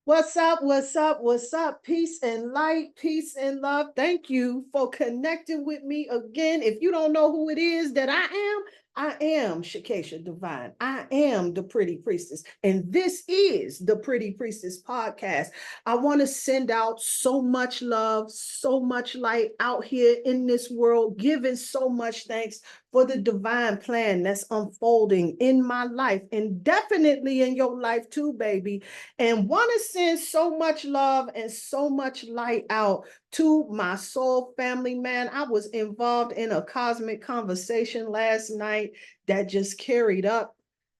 What's up? What's up? What's up? Peace and light, peace and love. Thank you for connecting with me again. If you don't know who it is that I am Shakesha Divine. I am the Pretty Priestess. And this is the Pretty Priestess podcast. I want to send out so much love, so much light out here in this world, giving so much thanks for the divine plan that's unfolding in my life and definitely in your life too, baby, and want to send so much love and so much light out to my soul family. Man, I was involved in a cosmic conversation last night that just carried up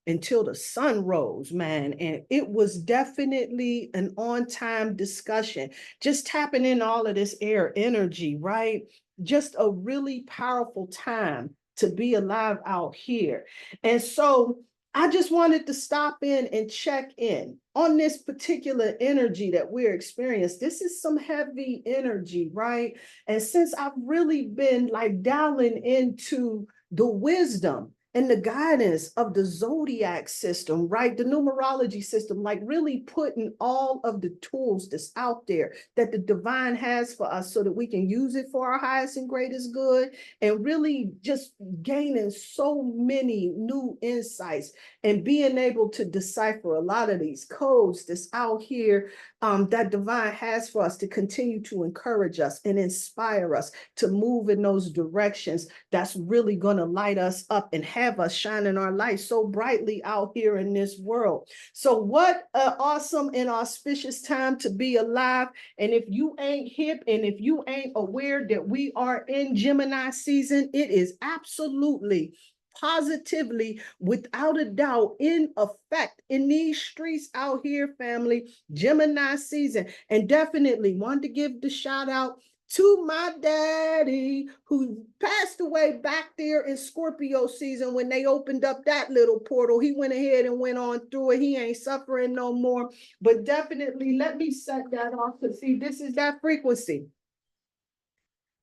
until the sun rose, man. And it was definitely an on-time discussion, just tapping in all of this air energy, right? Just a really powerful time to be alive out here. And so I just wanted to stop in and check in on this particular energy that we're experiencing. This is some heavy energy, right? And since I've really been like dialing into the wisdom and the guidance of the zodiac system, right? The numerology system, like really putting all of the tools that's out there that the divine has for us so that we can use it for our highest and greatest good, and really just gaining so many new insights and being able to decipher a lot of these codes that's out here, that divine has for us to continue to encourage us and inspire us to move in those directions that's really going to light us up and have us shining our light so brightly out here in this world. So what an awesome and auspicious time to be alive. And if you ain't hip and if you ain't aware that we are in Gemini season, it is absolutely positively, without a doubt, in effect in these streets out here, family, Gemini season. And definitely wanted to give the shout out to my daddy who passed away back there in Scorpio season when they opened up that little portal. He went ahead and went on through it. He ain't suffering no more. But definitely let me set that off to see this is that frequency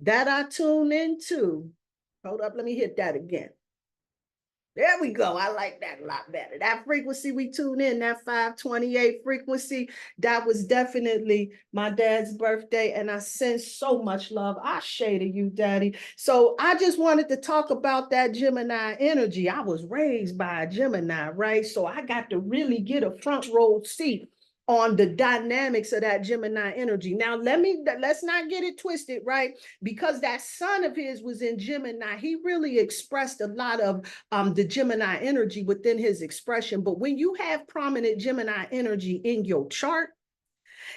that I tune into. Hold up, let me hit that again. There we go. I like that a lot better. That frequency we tune in, that 528 frequency, that was definitely my dad's birthday. And I send so much love. I shade to you, daddy. So I just wanted to talk about that Gemini energy. I was raised by a Gemini, right? So I got to really get a front row seat on the dynamics of that Gemini energy. Now, let's not get it twisted, right? Because that son of his was in Gemini, he really expressed a lot of the Gemini energy within his expression. But when you have prominent Gemini energy in your chart,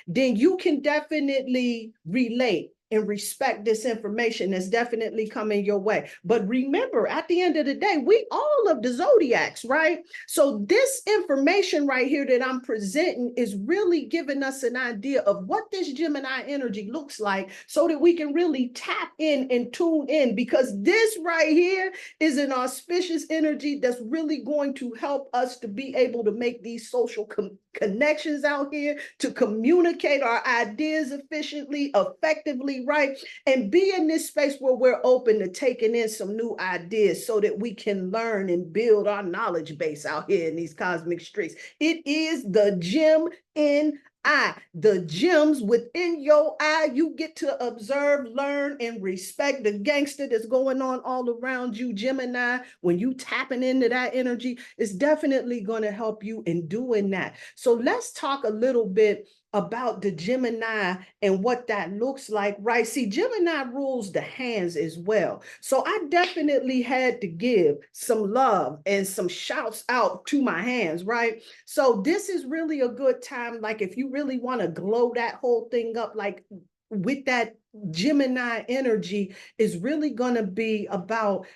then you can definitely relate and respect this information that's definitely coming your way. But remember, at the end of the day, we all of the zodiacs, right? So this information right here that I'm presenting is really giving us an idea of what this Gemini energy looks like so that we can really tap in and tune in, because this right here is an auspicious energy that's really going to help us to be able to make these social connections out here, to communicate our ideas efficiently, effectively, right? And be in this space where we're open to taking in some new ideas so that we can learn and build our knowledge base out here in these cosmic streets. It is the gem in eye, the gems within your eye. You get to observe, learn, and respect the gangster that's going on all around you, Gemini. When you tapping into that energy, it's definitely going to help you in doing that. So let's talk a little bit about the Gemini and what that looks like, right? See, Gemini rules the hands as well. So I definitely had to give some love and some shouts out to my hands, right? So this is really a good time. Like if you really want to glow that whole thing up, like with that Gemini energy, is really going to be about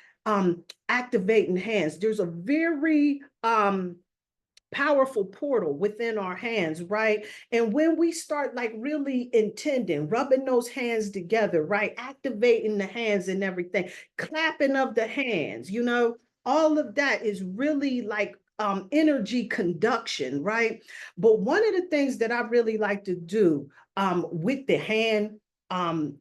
activating hands. There's a very powerful portal within our hands, right? And when we start like really intending, rubbing those hands together, right? Activating the hands and everything, clapping of the hands, all of that is really like energy conduction, right? But one of the things that I really like to do with the hand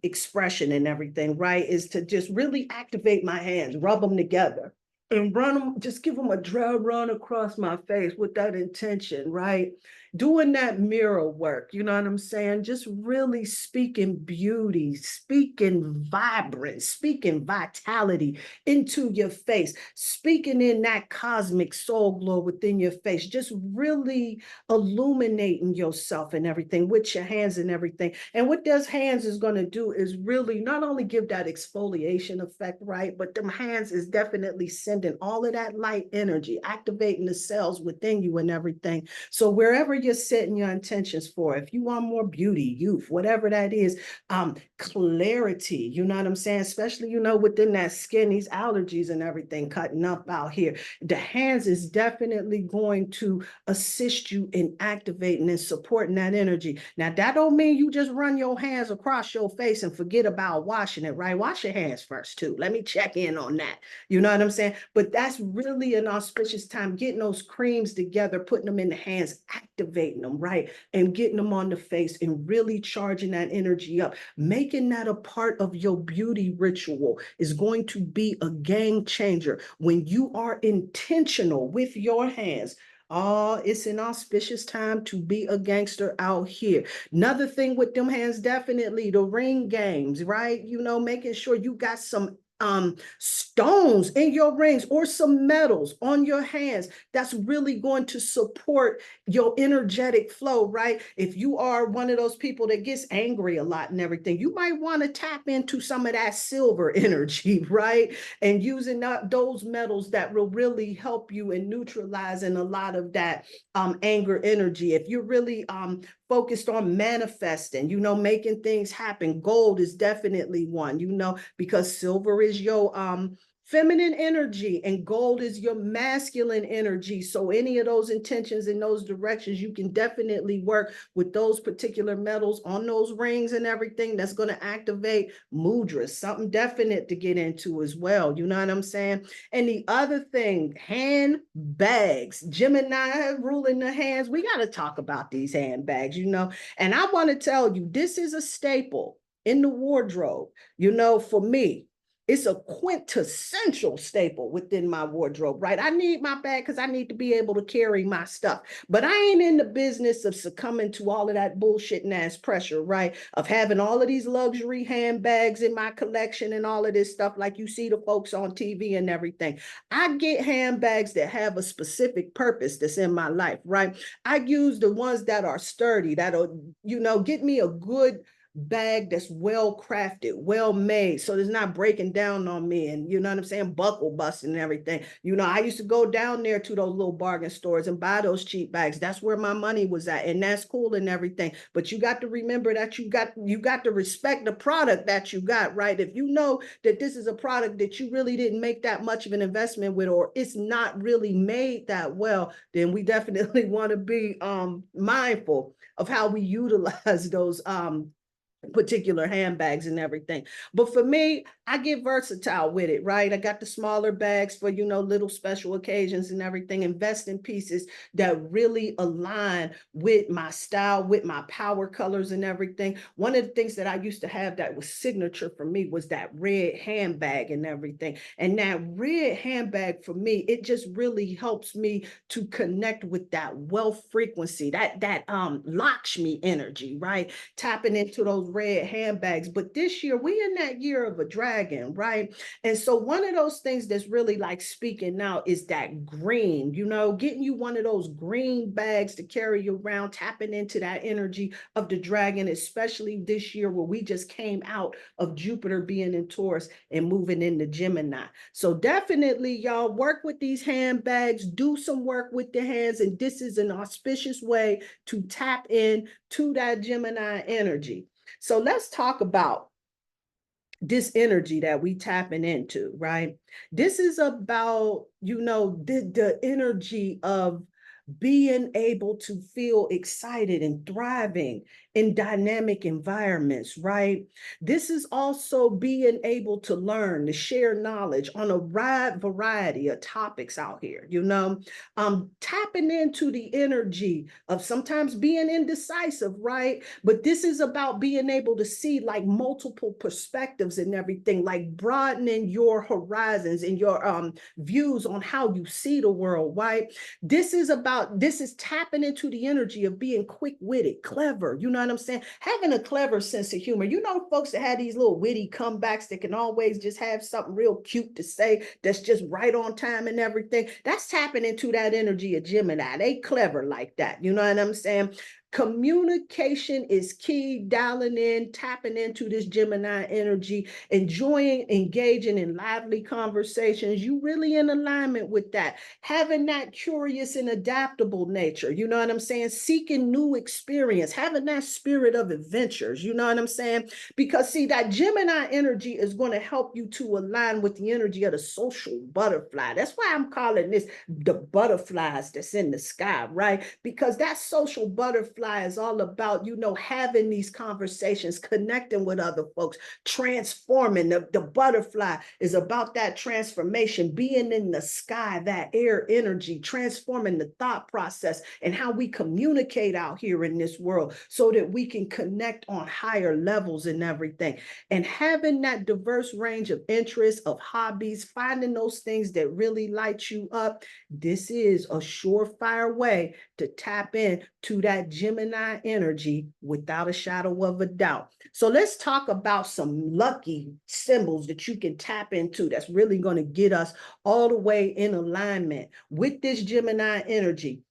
expression and everything, right, is to just really activate my hands, rub them together and run them, just give them a dry run across my face with that intention, right? doing that mirror work, you know what I'm saying? Just really speaking beauty, speaking vibrance, speaking vitality into your face, speaking in that cosmic soul glow within your face, just really illuminating yourself and everything with your hands and everything. And what those hands is going to do is really not only give that exfoliation effect, right? But them hands is definitely sending all of that light energy, activating the cells within you and everything. So wherever you're setting your intentions for, if you want more beauty, youth, whatever that is, clarity, you know what I'm saying? Especially, within that skin, these allergies and everything cutting up out here. The hands is definitely going to assist you in activating and supporting that energy. Now, that don't mean you just run your hands across your face and forget about washing it, right? Wash your hands first, too. Let me check in on that. You know what I'm saying? But that's really an auspicious time, getting those creams together, putting them in the hands, activating them, right? And getting them on the face and really charging that energy up. Making that a part of your beauty ritual is going to be a game changer when you are intentional with your hands. Oh, it's an auspicious time to be a gangster out here. Another thing with them hands, definitely the ring games, right? Making sure you got some stones in your rings or some metals on your hands that's really going to support your energetic flow, right? If you are one of those people that gets angry a lot and everything, you might want to tap into some of that silver energy, right? And using those metals that will really help you in neutralizing a lot of that anger energy. If you're really focused on manifesting, making things happen, gold is definitely one, because silver is your feminine energy and gold is your masculine energy. So any of those intentions in those directions, you can definitely work with those particular metals on those rings and everything. That's going to activate mudras, something definite to get into as well. You know what I'm saying? And the other thing, handbags. Gemini ruling the hands. We got to talk about these handbags, and I want to tell you, this is a staple in the wardrobe, for me. It's a quintessential staple within my wardrobe, right? I need my bag because I need to be able to carry my stuff. But I ain't in the business of succumbing to all of that bullshit and ass pressure, right? Of having all of these luxury handbags in my collection and all of this stuff like you see the folks on TV and everything. I get handbags that have a specific purpose that's in my life, right? I use the ones that are sturdy, that'll, get me a good bag that's well crafted, well made, so it's not breaking down on me and you know what I'm saying, buckle busting and everything. I used to go down there to those little bargain stores and buy those cheap bags. That's where my money was at, and that's cool and everything. But you got to remember that you got to respect the product that you got, right? If you know that this is a product that you really didn't make that much of an investment with, or it's not really made that well, then we definitely want to be mindful of how we utilize those particular handbags and everything. But for me, I get versatile with it, right? I got the smaller bags for, little special occasions and everything, invest in pieces that really align with my style, with my power colors and everything. One of the things that I used to have that was signature for me was that red handbag and everything. And that red handbag for me, it just really helps me to connect with that wealth frequency, that Lakshmi energy, right? Tapping into those red handbags. But this year, we in that year of a dragon, right? And so one of those things that's really like speaking now is that green, getting you one of those green bags to carry you around, tapping into that energy of the dragon, especially this year where we just came out of Jupiter being in Taurus and moving into Gemini. So definitely, y'all, work with these handbags, do some work with the hands, and this is an auspicious way to tap in to that Gemini energy. So let's talk about this energy that we tapping into, right? This is about, the energy of being able to feel excited and thriving in dynamic environments, right? This is also being able to learn, to share knowledge on a wide variety of topics out here, tapping into the energy of sometimes being indecisive, right? But this is about being able to see like multiple perspectives and everything, like broadening your horizons and your views on how you see the world, right? This is about about, this is tapping into the energy of being quick-witted, clever. You know what I'm saying? Having a clever sense of humor. You know, folks that have these little witty comebacks that can always just have something real cute to say that's just right on time and everything. That's tapping into that energy of Gemini. They clever like that. You know what I'm saying? Communication is key, dialing in, tapping into this Gemini energy, enjoying, engaging in lively conversations. You really in alignment with that. Having that curious and adaptable nature, you know what I'm saying? Seeking new experience, having that spirit of adventures, you know what I'm saying? Because see, that Gemini energy is going to help you to align with the energy of the social butterfly. That's why I'm calling this the butterflies that's in the sky, right? Because that social butterfly is all about, you know, having these conversations, connecting with other folks, transforming. The butterfly is about that transformation, being in the sky, that air energy, transforming the thought process and how we communicate out here in this world so that we can connect on higher levels and everything. And having that diverse range of interests, of hobbies, finding those things that really light you up, this is a surefire way to tap in to that Gemini energy without a shadow of a doubt. So let's talk about some lucky symbols that you can tap into that's really going to get us all the way in alignment with this Gemini energy.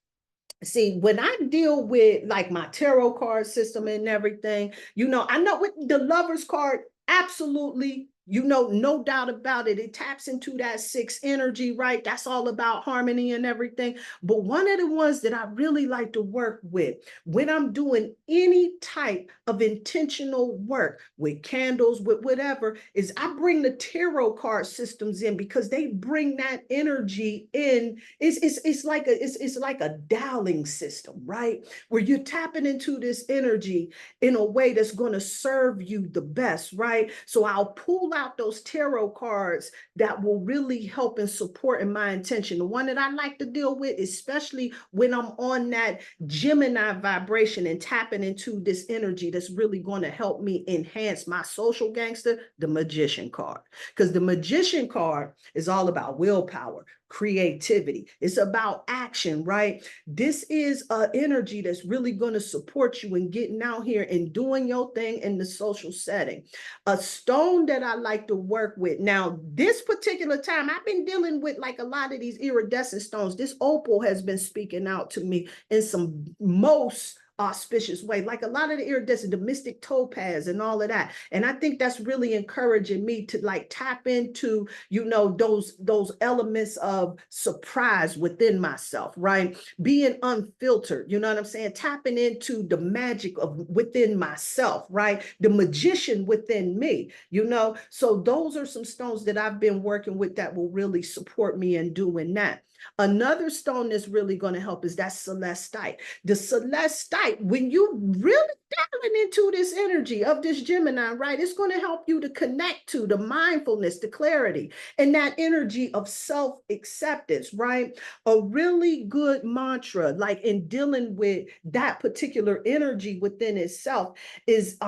See, when I deal with like my tarot card system and everything, you know, I know with the Lover's card, absolutely, you know, no doubt about it. It taps into that sixth energy, right? That's all about harmony and everything. But one of the ones that I really like to work with when I'm doing any type of intentional work with candles, with whatever, is I bring the tarot card systems in because they bring that energy in. It's like a dialing system, right? Where you're tapping into this energy in a way that's going to serve you the best, right? So I'll pull out those tarot cards that will really help and support in my intention. The one that I like to deal with, especially when I'm on that Gemini vibration and tapping into this energy that's really going to help me enhance my social gangster, the Magician card. Because the Magician card is all about willpower, creativity. It's about action, right? This is an energy that's really going to support you in getting out here and doing your thing in the social setting. A stone that I like to work with. Now, this particular time, I've been dealing with like a lot of these iridescent stones. This opal has been speaking out to me in some most auspicious way, like a lot of the iridescent, the mystic topaz and all of that. And I think that's really encouraging me to like tap into, you know, those elements of surprise within myself, right? Being unfiltered, you know what I'm saying? Tapping into the magic of within myself, right? The magician within me, you know? So those are some stones that I've been working with that will really support me in doing that. Another stone that's really going to help is that celestite. The celestite, when you really dialing into this energy of this Gemini, right, it's going to help you to connect to the mindfulness, the clarity, and that energy of self-acceptance, right? A really good mantra, like in dealing with that particular energy within itself, is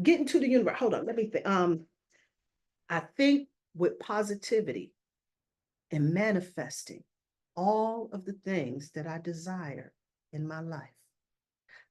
getting to the universe. Hold on, let me think. I think with positivity and manifesting all of the things that I desire in my life.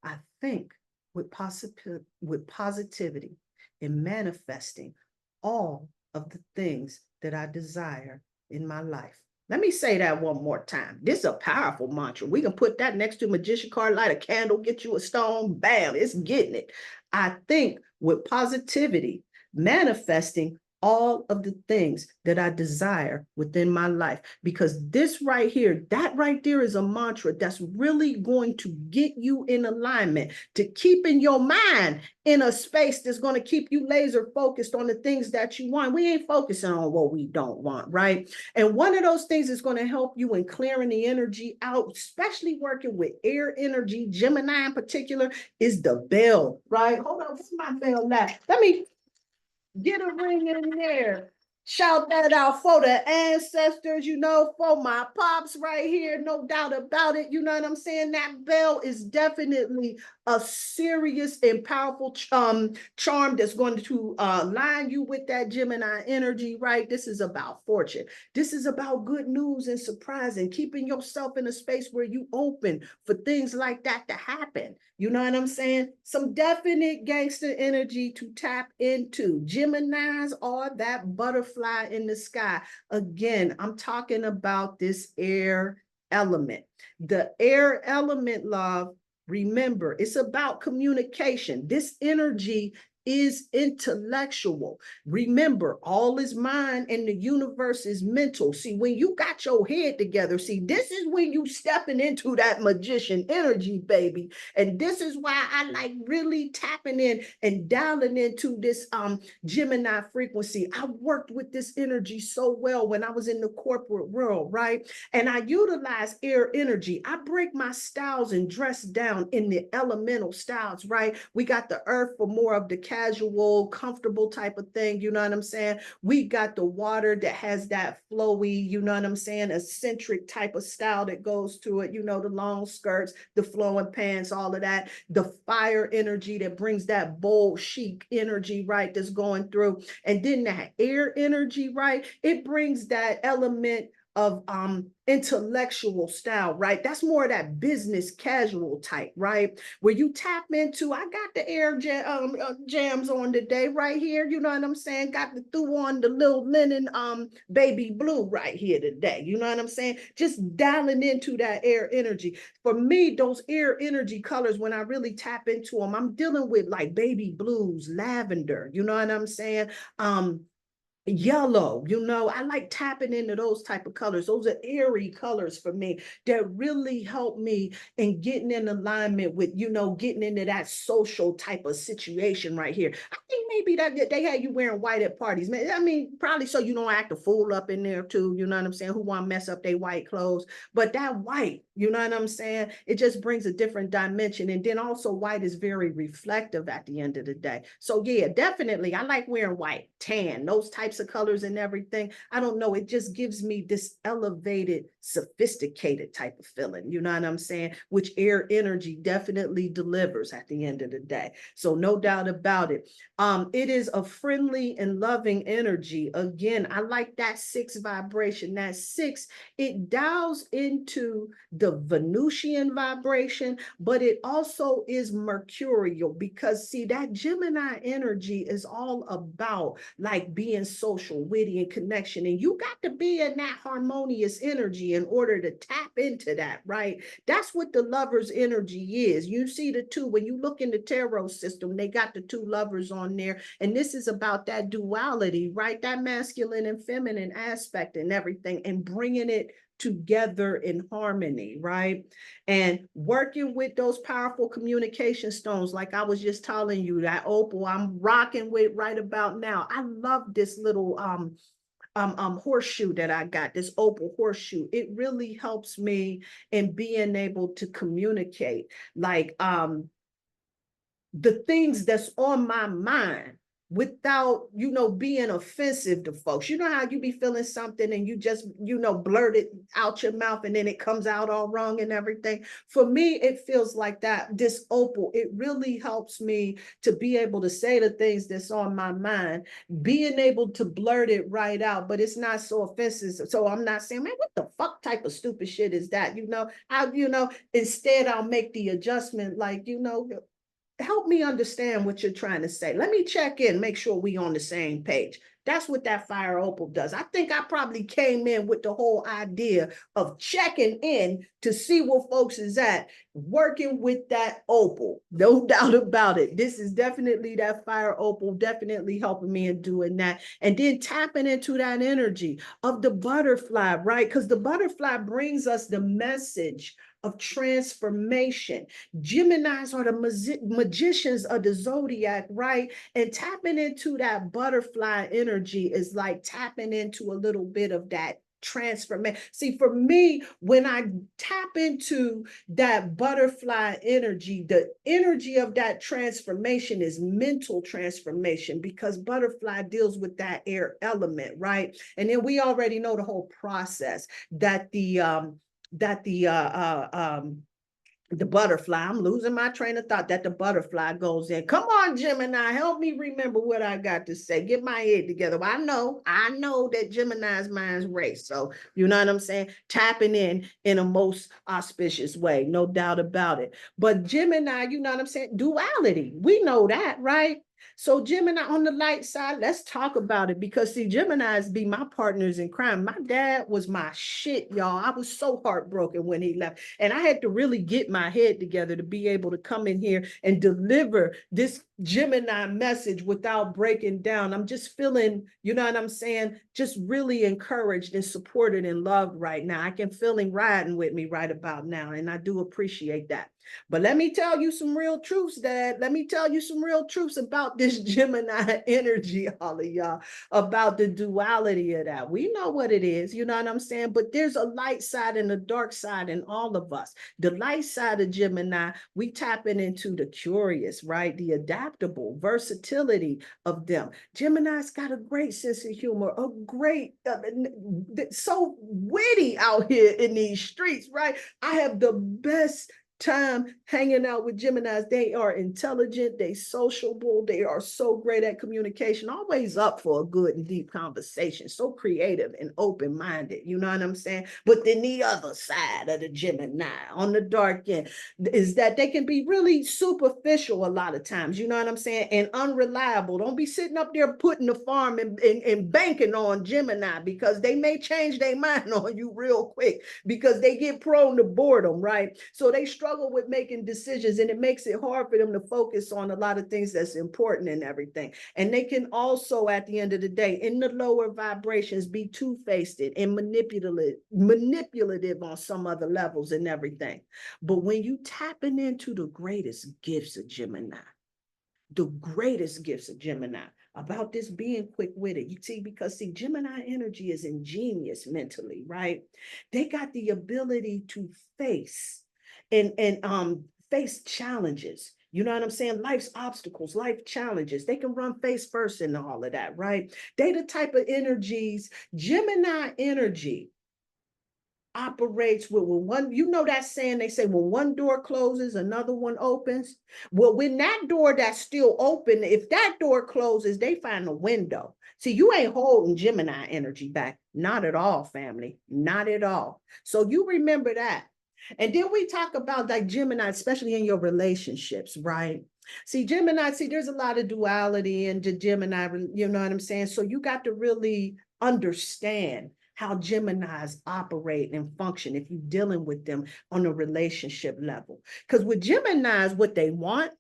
I think with positivity and manifesting all of the things that I desire in my life. Let me say that one more time. This is a powerful mantra. We can put that next to magician card, light a candle, get you a stone, bam, it's getting it. I think with positivity, manifesting all of the things that I desire within my life. Because this right here, that right there is a mantra that's really going to get you in alignment, to keeping your mind in a space that's going to keep you laser focused on the things that you want. We ain't focusing on what we don't want, right? And one of those things is going to help you in clearing the energy out, especially working with air energy, Gemini in particular, is the bell, right? Hold on, where's my bell at? Let me get a ring in there. Shout that out for the ancestors, for my pops right here, no doubt about it. You know what I'm saying? That bell is definitely a serious and powerful charm that's going to line you with that Gemini energy, right? This is about fortune. This is about good news and surprise and keeping yourself in a space where you open for things like that to happen. You know what I'm saying? Some definite gangster energy to tap into. Geminis are that butterfly in the sky. Again, I'm talking about this air element. The air element, love, remember, it's about communication. This energy is intellectual. Remember, all is mind and the universe is mental. See, when you got your head together, see, this is when you stepping into that magician energy, baby. And this is why I like really tapping in and dialing into this Gemini frequency. I worked with this energy so well when I was in the corporate world, right? And I utilize air energy. I break my styles and dress down in the elemental styles, right? We got the earth for more of the casual, comfortable type of thing. You know what I'm saying? We got the water that has that flowy, you know what I'm saying, eccentric type of style that goes to it, the long skirts, the flowing pants, all of that. The fire energy that brings that bold, chic energy, right, that's going through. And then that air energy, right, it brings that element of intellectual style, right? That's more of that business casual type, right? Where you tap into, I got the jams on today right here, you know what I'm saying? Got the through on the little linen baby blue right here today, you know what I'm saying? Just dialing into that air energy. For me, those air energy colors, when I really tap into them, I'm dealing with like baby blues, lavender, you know what I'm saying? Yellow, I like tapping into those type of colors. Those are airy colors for me that really help me in getting in alignment with, getting into that social type of situation right here. I think maybe that they had you wearing white at parties, man. I mean, probably so you don't act a fool up in there too, you know what I'm saying? Who want to mess up their white clothes? But that white, you know what I'm saying? It just brings a different dimension. And then also white is very reflective at the end of the day. So yeah, definitely. I like wearing white, tan, those types of colors and everything. I don't know. It just gives me this elevated, sophisticated type of feeling. You know what I'm saying? Which air energy definitely delivers at the end of the day. So no doubt about it. It is a friendly and loving energy. Again, I like that 6 vibration. That 6, it dials into the Venusian vibration, but it also is mercurial because see, that Gemini energy is all about like being social, witty, and connection. And you got to be in that harmonious energy in order to tap into that, right? That's what the lover's energy is. You see the two, when you look in the tarot system, they got the two lovers on there. And this is about that duality, right? That masculine and feminine aspect and everything, and bringing it together in harmony, right? And working with those powerful communication stones, like I was just telling you, that opal I'm rocking with right about now. I love this little horseshoe that I got, this opal horseshoe. It really helps me in being able to communicate like the things that's on my mind without, being offensive to folks. You know how you be feeling something and you just, blurt it out your mouth and then it comes out all wrong and everything. For me, it feels like that. This opal, it really helps me to be able to say the things that's on my mind, being able to blurt it right out, but it's not so offensive. So I'm not saying, man, what the fuck type of stupid shit is that? Instead I'll make the adjustment like, help me understand what you're trying to say. Let me check in, make sure we on the same page. That's what that fire opal does. I think I probably came in with the whole idea of checking in to see where folks is at, working with that opal. No doubt about it. This is definitely that fire opal, definitely helping me in doing that. And then tapping into that energy of the butterfly, right? Because the butterfly brings us the message of transformation. Geminis are the magicians of the zodiac, right? And tapping into that butterfly energy is like tapping into a little bit of that transformation. See, for me, when I tap into that butterfly energy, the energy of that transformation is mental transformation, because butterfly deals with that air element, right? And then we already know the whole process that the butterfly, I'm losing my train of thought, that the butterfly goes in. Come on, Gemini, help me remember what I got to say. Get my head together. I know that Gemini's mind's race. So, you know what I'm saying? Tapping in a most auspicious way, no doubt about it. But Gemini, you know what I'm saying? Duality. We know that, right? So Gemini on the light side, let's talk about it, because see, Geminis be my partners in crime. My dad was my shit, y'all. I was so heartbroken when he left. And I had to really get my head together to be able to come in here and deliver this Gemini message without breaking down. I'm just feeling, you know what I'm saying, just really encouraged and supported and loved right now. I can feel him riding with me right about now, and I do appreciate that. But let me tell you some real truths, Dad. Let me tell you some real truths about this Gemini energy, all of y'all, about the duality of that. We know what it is, you know what I'm saying? But there's a light side and a dark side in all of us. The light side of Gemini, we tapping into the curious, right? The adaptable versatility of them. Gemini's got a great sense of humor, a great, so witty out here in these streets, right? I have the best time hanging out with Geminis. They are intelligent, they sociable, they are so great at communication, always up for a good and deep conversation, so creative and open-minded, you know what I'm saying? But then the other side of the Gemini on the dark end is that they can be really superficial a lot of times, you know what I'm saying, and unreliable. Don't be sitting up there putting the farm and banking on Gemini, because they may change their mind on you real quick, because they get prone to boredom, right? So they struggle with making decisions, and it makes it hard for them to focus on a lot of things that's important and everything. And they can also, at the end of the day, in the lower vibrations, be two-faced and manipulative on some other levels and everything. But when you tapping into the greatest gifts of Gemini, the greatest gifts of Gemini, about this being quick-witted. You see, because see, Gemini energy is ingenious mentally, right? They got the ability to face and face challenges. You know what I'm saying? Life's obstacles, life challenges. They can run face first in all of that, right? They the type of energies, Gemini energy operates with, when one, you know that saying, they say when one door closes, another one opens. Well, when that door that's still open, if that door closes, they find a window. See, you ain't holding Gemini energy back. Not at all, family. Not at all. So you remember that. And then we talk about like Gemini, especially in your relationships, right? See, Gemini, see, there's a lot of duality in the Gemini, you know what I'm saying? So you got to really understand how Geminis operate and function if you're dealing with them on a relationship level. Because with Geminis, what they want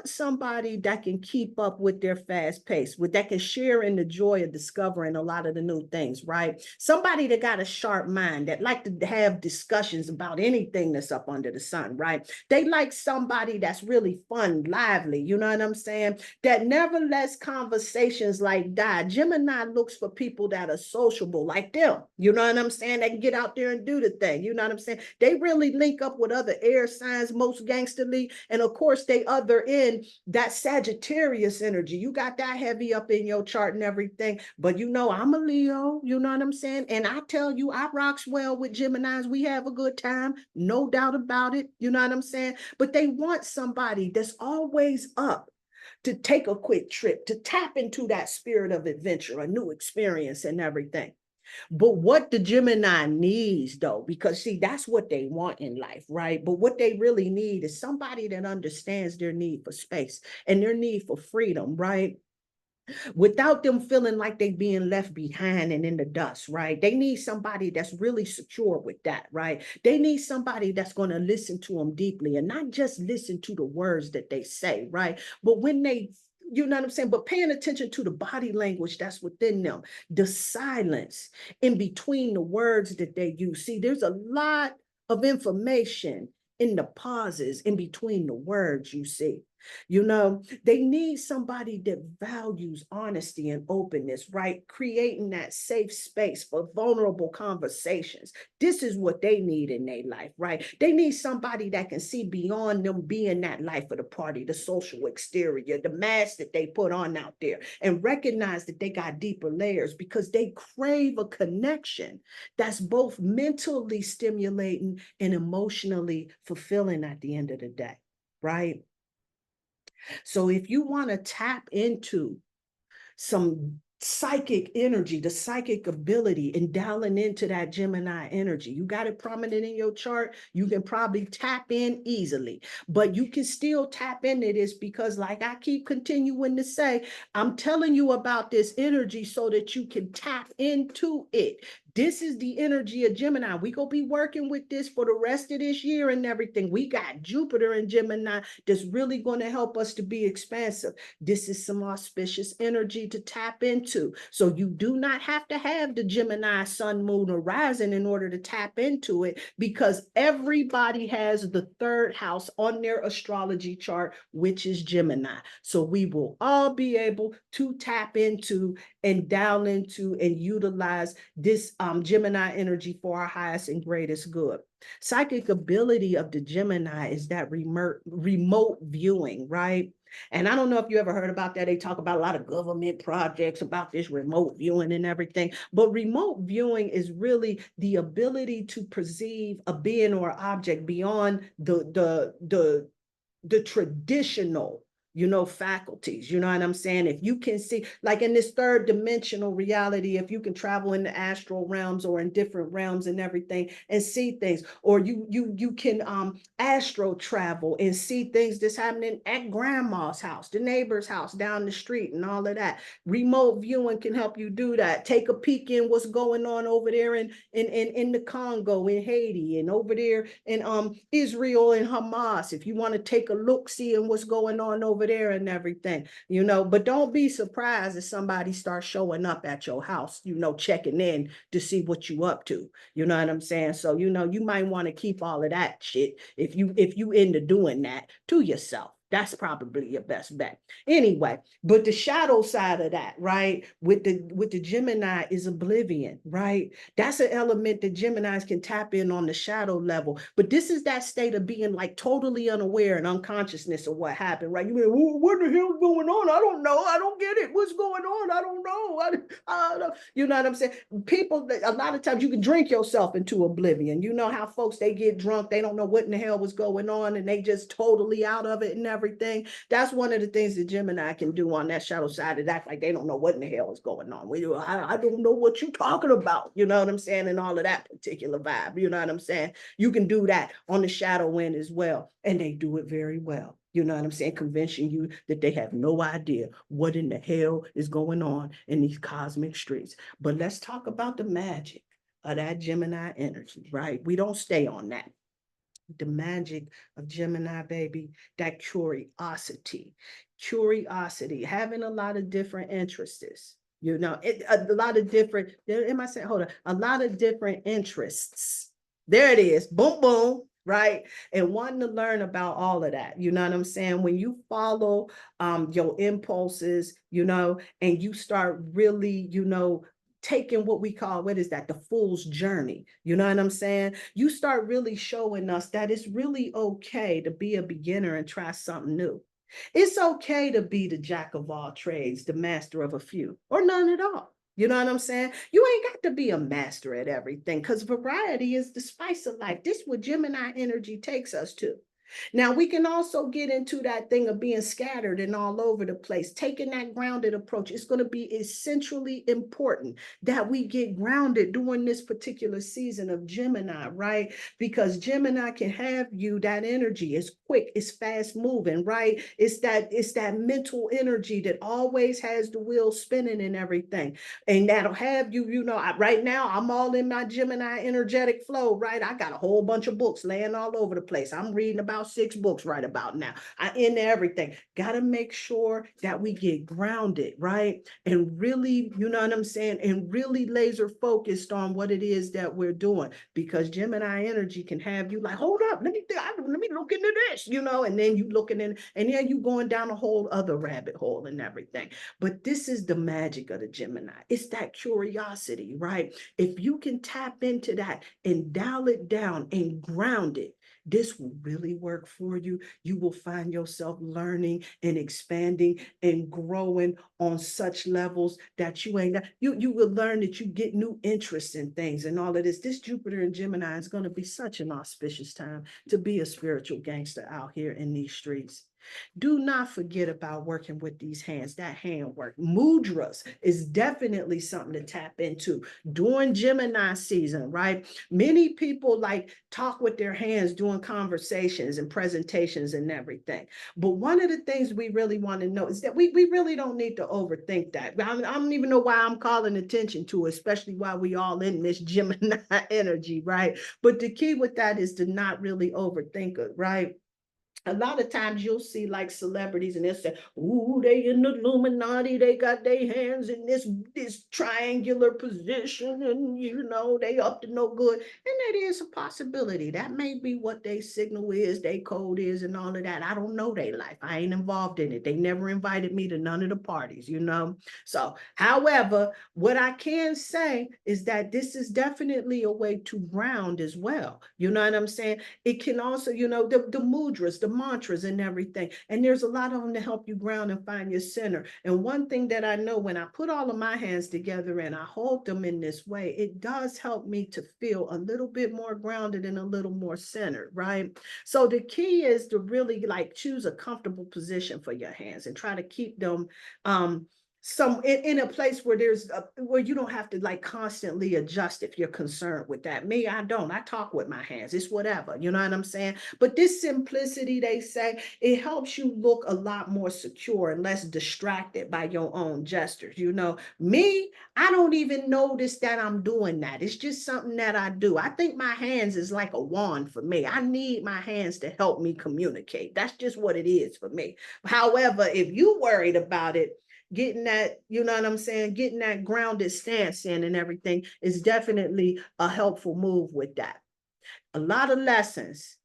somebody that can keep up with their fast pace, with that can share in the joy of discovering a lot of the new things, right? Somebody that got a sharp mind, that like to have discussions about anything that's up under the sun, right? They like somebody that's really fun, lively, you know what I'm saying? That never lets conversations like die. Gemini looks for people that are sociable like them, you know what I'm saying? They can get out there and do the thing, you know what I'm saying? They really link up with other air signs, most gangsterly, and of course, they other in that Sagittarius energy. You got that heavy up in your chart and everything. But you know, I'm a Leo, you know what I'm saying? And I tell you, I rocks well with Geminis. We have a good time, no doubt about it. You know what I'm saying? But they want somebody that's always up to take a quick trip, to tap into that spirit of adventure, a new experience and everything. But what the Gemini needs, though, because see, that's what they want in life, right? But what they really need is somebody that understands their need for space and their need for freedom, right? Without them feeling like they're being left behind and in the dust, right? They need somebody that's really secure with that, right? They need somebody that's going to listen to them deeply and not just listen to the words that they say, right? But when they, you know what I'm saying? But paying attention to the body language that's within them, the silence in between the words that they use. See, there's a lot of information in the pauses in between the words, you see. They need somebody that values honesty and openness, right? Creating that safe space for vulnerable conversations. This is what they need in their life, right? They need somebody that can see beyond them being that life of the party, the social exterior, the mask that they put on out there, and recognize that they got deeper layers because they crave a connection that's both mentally stimulating and emotionally fulfilling at the end of the day, right? So if you want to tap into some psychic energy, the psychic ability, and dialing into that Gemini energy. You got it prominent in your chart, you can probably tap in easily, but you can still tap into this because, like I keep continuing to say, I'm telling you about this energy so that you can tap into it. This is the energy of Gemini. We gonna be working with this for the rest of this year and everything. We got Jupiter in Gemini that's really going to help us to be expansive. This is some auspicious energy to tap into. So you do not have to have the Gemini sun, moon, or rising in order to tap into it, because everybody has the third house on their astrology chart, which is Gemini. So we will all be able to tap into and dial into and utilize this Gemini energy for our highest and greatest good. Psychic ability of the Gemini is that remote viewing, right? And I don't know if you ever heard about that. They talk about a lot of government projects about this remote viewing and everything. But remote viewing is really the ability to perceive a being or object beyond the traditional faculties. You know what I'm saying? If you can see, like in this third dimensional reality, if you can travel in the astral realms or in different realms and everything and see things, or you can astro travel and see things that's happening at grandma's house, the neighbor's house down the street, and all of that. Remote viewing can help you do that. Take a peek in what's going on over there in the Congo, in Haiti, and over there in Israel and Hamas. If you want to take a look, seeing what's going on over there and everything, but don't be surprised if somebody starts showing up at your house, checking in to see what you up to. You know what I'm saying? So, you might want to keep all of that shit if you into doing that to yourself. That's probably your best bet. Anyway, but the shadow side of that, right, with the Gemini is oblivion, right? That's an element that Geminis can tap in on the shadow level. But this is that state of being like totally unaware and unconsciousness of what happened, right? You mean, what the hell's going on? I don't know. I don't get it. What's going on? I don't know. I don't know. You know what I'm saying? People, a lot of times you can drink yourself into oblivion. You know how folks, they get drunk, they don't know what in the hell was going on, and they just totally out of it and everything. That's one of the things that Gemini can do on that shadow side, is act like they don't know what in the hell is going on. I don't know what you're talking about. You know what I'm saying? And all of that particular vibe. You know what I'm saying? You can do that on the shadow end as well. And they do it very well. You know what I'm saying? Convincing you that they have no idea what in the hell is going on in these cosmic streets. But let's talk about the magic of that Gemini energy, right? We don't stay on that. The magic of Gemini, baby, that curiosity, having a lot of different interests. A lot of different, am I saying, hold on, a lot of different interests. There it is, boom, boom, right? And wanting to learn about all of that. You know what I'm saying? When you follow your impulses, and you start really, taking what we call, what is that, the fool's journey. You know what I'm saying? You start really showing us that it's really okay to be a beginner and try something new. It's okay to be the jack of all trades, the master of a few, or none at all. You know what I'm saying? You ain't got to be a master at everything, because variety is the spice of life. This is what Gemini energy takes us to. Now, we can also get into that thing of being scattered and all over the place, taking that grounded approach. It's going to be essentially important that we get grounded during this particular season of Gemini, right? Because Gemini can have you, that energy is quick, it's fast moving, right? It's that mental energy that always has the wheel spinning and everything. And that'll have you, right now, I'm all in my Gemini energetic flow, right? I got a whole bunch of books laying all over the place. I'm reading about 6 books right about now. I into everything. Got to make sure that we get grounded, right? And really, you know what I'm saying? And really laser focused on what it is that we're doing, because Gemini energy can have you like, hold up, let me look into this, and then you looking in, and then you going down a whole other rabbit hole and everything. But this is the magic of the Gemini. It's that curiosity, right? If you can tap into that and dial it down and ground it, this will really work for you. You will find yourself learning and expanding and growing on such levels that you will learn that you get new interests in things and all of this. This Jupiter and Gemini is going to be such an auspicious time to be a spiritual gangster out here in these streets. Do not forget about working with these hands, that handwork. Mudras is definitely something to tap into during Gemini season, right? Many people like talk with their hands during conversations and presentations and everything. But one of the things we really want to know is that we really don't need to overthink that. I don't even know why I'm calling attention to it, especially while we all in this Gemini energy, right? But the key with that is to not really overthink it, right? A lot of times you'll see like celebrities and they'll say, ooh, they in the Illuminati, they got their hands in this triangular position, and they up to no good. And that is a possibility. That may be what their signal is, their code is, and all of that. I don't know their life. I ain't involved in it. They never invited me to none of the parties. So, however, what I can say is that this is definitely a way to ground as well. You know what I'm saying? It can also, the mudras, the mantras and everything. And there's a lot of them to help you ground and find your center. And one thing that I know, when I put all of my hands together and I hold them in this way, it does help me to feel a little bit more grounded and a little more centered, right? So the key is to really like choose a comfortable position for your hands and try to keep them in a place where where you don't have to like constantly adjust if you're concerned with that. Me, I don't. I talk with my hands. It's whatever. You know what I'm saying? But this simplicity, they say, it helps you look a lot more secure and less distracted by your own gestures. Me, I don't even notice that I'm doing that. It's just something that I do. I think my hands is like a wand for me. I need my hands to help me communicate. That's just what it is for me. However, if you worried about it, getting that, you know what I'm saying, getting that grounded stance in and everything is definitely a helpful move with that. A lot of lessons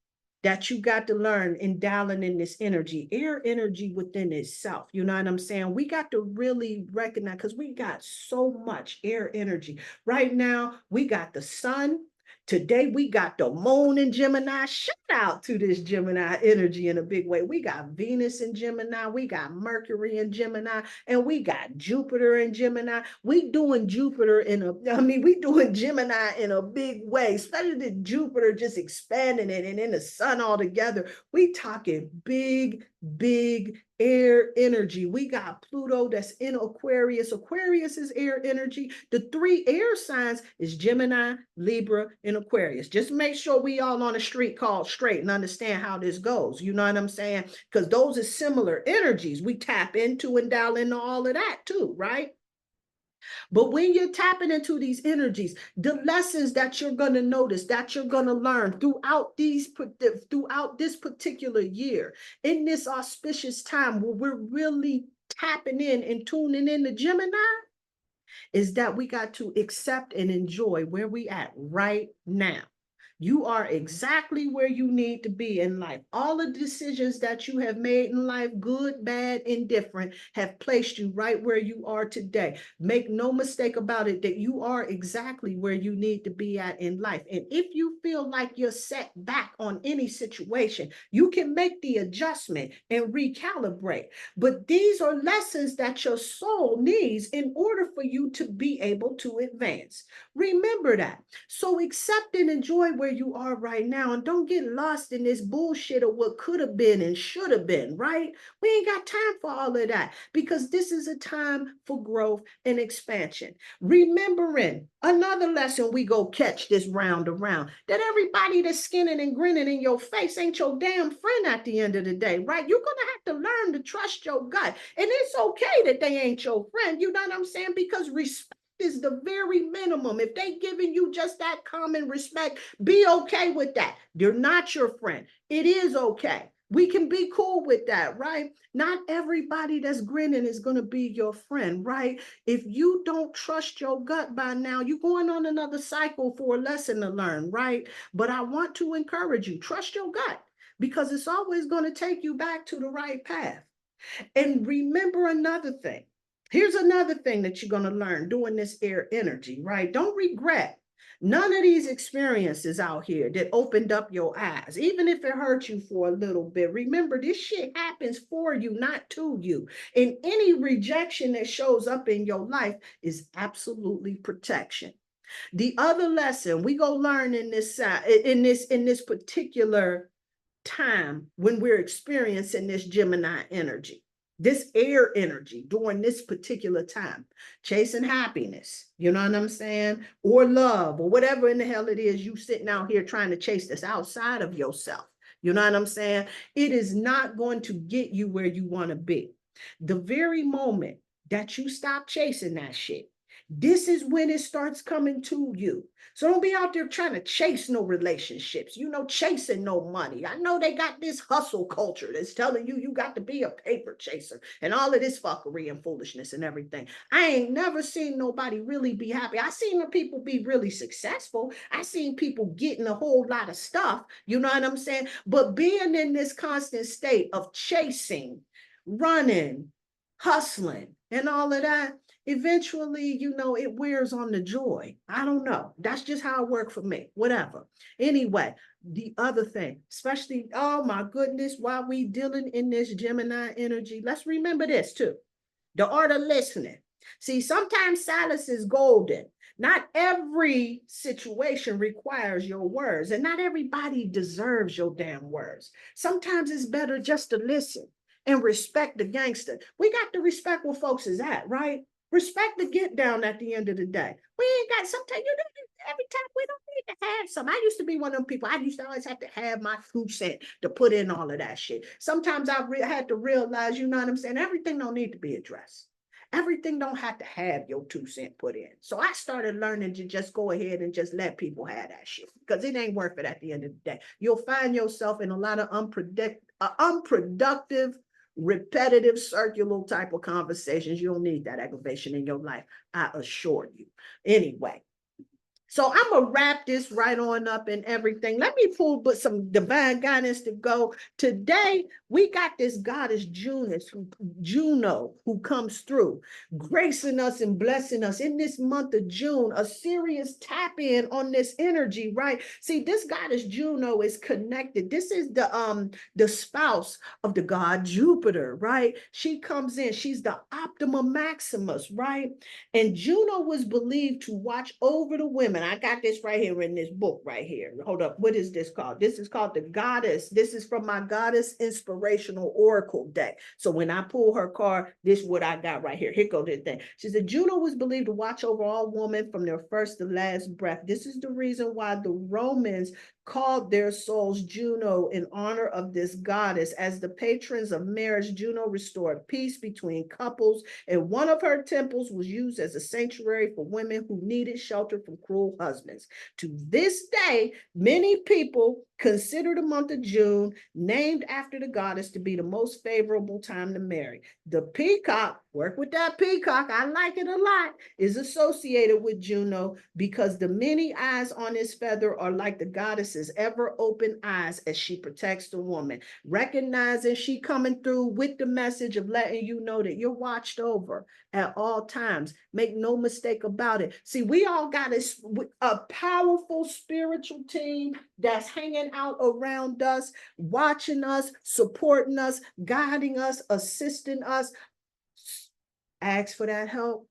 that you got to learn in dialing in this energy, air energy within itself. You know what I'm saying? We got to really recognize, because we got so much air energy. Right now, we got the sun. Today, we got the moon in Gemini. Shout out to this Gemini energy in a big way. We got Venus in Gemini. We got Mercury in Gemini. And we got Jupiter in Gemini. We doing we doing Gemini in a big way, especially the Jupiter just expanding it, and then the sun all together. We talking big, big air energy. We got Pluto that's in Aquarius. Aquarius is air energy. The three air signs is Gemini, Libra, and Aquarius. Just make sure we all on a street called straight and understand how this goes. You know what I'm saying? Because those are similar energies. We tap into and dial into all of that too, right? But when you're tapping into these energies, the lessons that you're going to notice, that you're going to learn throughout this particular year, in this auspicious time where we're really tapping in and tuning in to Gemini, is that we got to accept and enjoy where we at right now. You are exactly where you need to be in life. All the decisions that you have made in life, good, bad, indifferent, have placed you right where you are today. Make no mistake about it that you are exactly where you need to be at in life. And if you feel like you're set back on any situation, you can make the adjustment and recalibrate. But these are lessons that your soul needs in order for you to be able to advance. Remember that. So accept and enjoy where you are right now, and don't get lost in this bullshit of what could have been and should have been, right? We ain't got time for all of that, because this is a time for growth and expansion. Remembering another lesson we go catch this round around, that everybody that's skinning and grinning in your face ain't your damn friend at the end of the day, right? You're gonna have to learn to trust your gut. And it's okay that they ain't your friend, you know what I'm saying? Because respect is the very minimum. If they giving you just that common respect, be okay with that. They're not your friend. It is okay. We can be cool with that, right? Not everybody that's grinning is going to be your friend, right? If you don't trust your gut by now, you're going on another cycle for a lesson to learn, right? But I want to encourage you, trust your gut. because it's always going to take you back to the right path. And remember another thing. Here's another thing that you're going to learn doing this air energy, right? Don't regret none of these experiences out here that opened up your eyes, even if it hurt you for a little bit. Remember, this shit happens for you, not to you. And any rejection that shows up in your life is absolutely protection. The other lesson we go learn in this particular time when we're experiencing this Gemini energy, this air energy during this particular time, chasing happiness, you know what I'm saying? Or love, or whatever in the hell it is you sitting out here trying to chase that's outside of yourself. You know what I'm saying? It is not going to get you where you want to be. The very moment that you stop chasing that shit, this is when it starts coming to you. So don't be out there trying to chase no relationships, chasing no money. I know they got this hustle culture that's telling you got to be a paper chaser and all of this fuckery and foolishness and everything. I ain't never seen nobody really be happy. I seen the people be really successful. I seen people getting a whole lot of stuff, you know what I'm saying? But being in this constant state of chasing, running, hustling, and all of that, eventually, it wears on the joy. I don't know. That's just how it worked for me. Whatever. Anyway, the other thing, especially, oh my goodness, while we dealing in this Gemini energy, let's remember this too. The art of listening. See, sometimes silence is golden. Not every situation requires your words, and not everybody deserves your damn words. Sometimes it's better just to listen and respect the gangster. We got to respect where folks is at, right? Respect the get down at the end of the day. We ain't got sometimes, every time we don't need to have some. I used to be one of them people. I used to always have to have my 2 cents to put in all of that shit. Sometimes I had to realize, you know what I'm saying? Everything don't need to be addressed. Everything don't have to have your 2 cents put in. So I started learning to just go ahead and just let people have that shit because it ain't worth it at the end of the day. You'll find yourself in a lot of unproductive, repetitive, circular type of conversations. You don't need that aggravation in your life, I assure you. Anyway, so I'm going to wrap this right on up and everything. Let me pull but some divine guidance to go. Today, we got this goddess Juno, who comes through, gracing us and blessing us in this month of June, a serious tap in on this energy, right? See, this goddess Juno is connected. This is the spouse of the god Jupiter, right? She comes in, she's the Optima Maximus, right? And Juno was believed to watch over the women. I got this right here in this book right here. Hold up. What is this called? This is called the Goddess. This is from my Goddess Inspirational Oracle deck. So when I pull her card, this is what I got right here. Here goes this thing. She said, Juno was believed to watch over all women from their first to last breath. This is the reason why the Romans called their souls Juno in honor of this goddess. As the patrons of marriage, Juno restored peace between couples, and one of her temples was used as a sanctuary for women who needed shelter from cruel husbands. To this day, many people consider the month of June, named after the goddess, to be the most favorable time to marry. The peacock, work with that peacock, I like it a lot, is associated with Juno because the many eyes on his feather are like the goddess's ever open eyes as she protects the woman, recognizing she coming through with the message of letting you know that you're watched over at all times. Make no mistake about it. See, we all got a powerful spiritual team that's hanging out around us, watching us, supporting us, guiding us, assisting us. Ask for that help.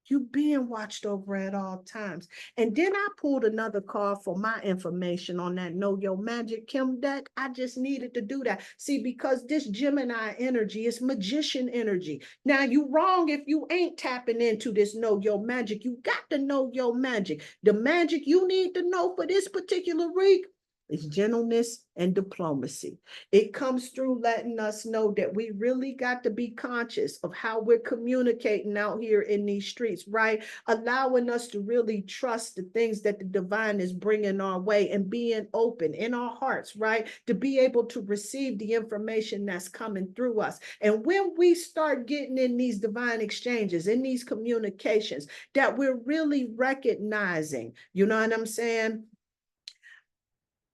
You being watched over at all times. And then I pulled another card for my information on that Know Your Magic Kim deck. I just needed to do that. See, because this Gemini energy is magician energy. Now, you wrong if you ain't tapping into this Know Your Magic. You got to know your magic. The magic you need to know for this particular week is gentleness and diplomacy. It comes through letting us know that we really got to be conscious of how we're communicating out here in these streets, right? Allowing us to really trust the things that the divine is bringing our way and being open in our hearts, right? To be able to receive the information that's coming through us. And when we start getting in these divine exchanges, in these communications, that we're really recognizing, you know what I'm saying?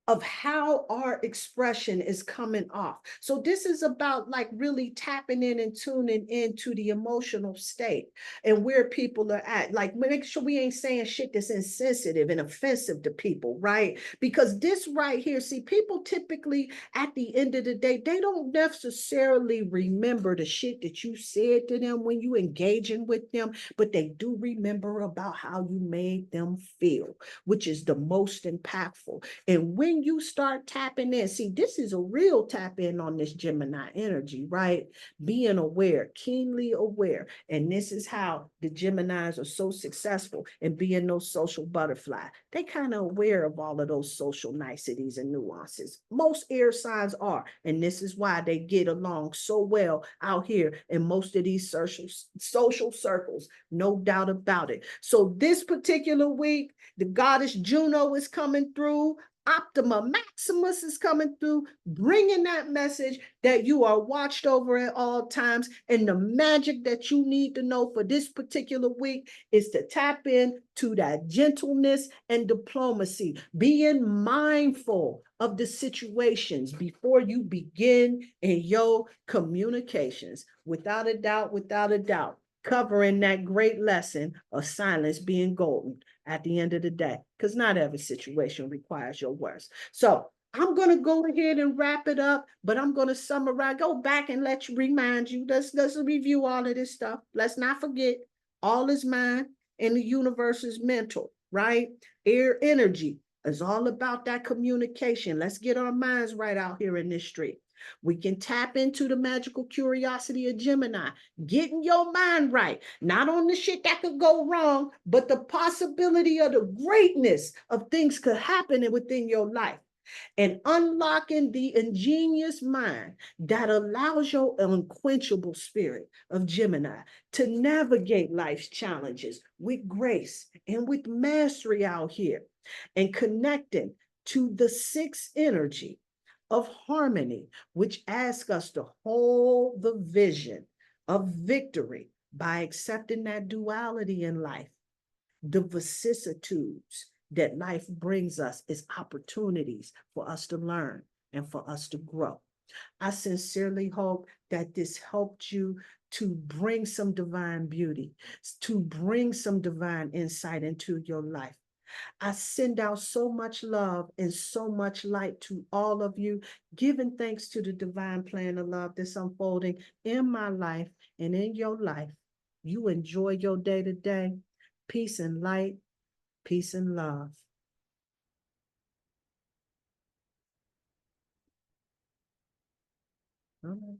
of how our expression is coming off. So this is about like really tapping in and tuning into the emotional state and where people are at. Like make sure we ain't saying shit that's insensitive and offensive to people, right? Because this right here, see, people typically at the end of the day, they don't necessarily remember the shit that you said to them when you engaging with them, but they do remember about how you made them feel, which is the most impactful. And when you start tapping in, see, this is a real tap in on this Gemini energy, right? Being aware, keenly aware. And this is how the Geminis are so successful in being those social butterfly. They kind of aware of all of those social niceties and nuances. Most air signs are. And this is why they get along so well out here in most of these social circles. No doubt about it. So this particular week, the goddess Juno is coming through. Optima Maximus is coming through, bringing that message that you are watched over at all times. And the magic that you need to know for this particular week is to tap in to that gentleness and diplomacy, being mindful of the situations before you begin in your communications. Without a doubt, covering that great lesson of silence being golden at the end of the day, because not every situation requires your words. So I'm going to go ahead and wrap it up, but I'm going to summarize, go back and remind you, let's review all of this stuff. Let's not forget, all is mind and the universe is mental, right? Air energy is all about that communication. Let's get our minds right out here in this street. We can tap into the magical curiosity of Gemini, getting your mind right, not on the shit that could go wrong, but the possibility of the greatness of things could happen within your life. And unlocking the ingenious mind that allows your unquenchable spirit of Gemini to navigate life's challenges with grace and with mastery out here, and connecting to the sixth energy of harmony, which asks us to hold the vision of victory by accepting that duality in life. The vicissitudes that life brings us is opportunities for us to learn and for us to grow. I sincerely hope that this helped you to bring some divine beauty, to bring some divine insight into your life. I send out so much love and so much light to all of you, giving thanks to the divine plan of love that's unfolding in my life and in your life. You enjoy your day to day. Peace and light, peace and love. All right.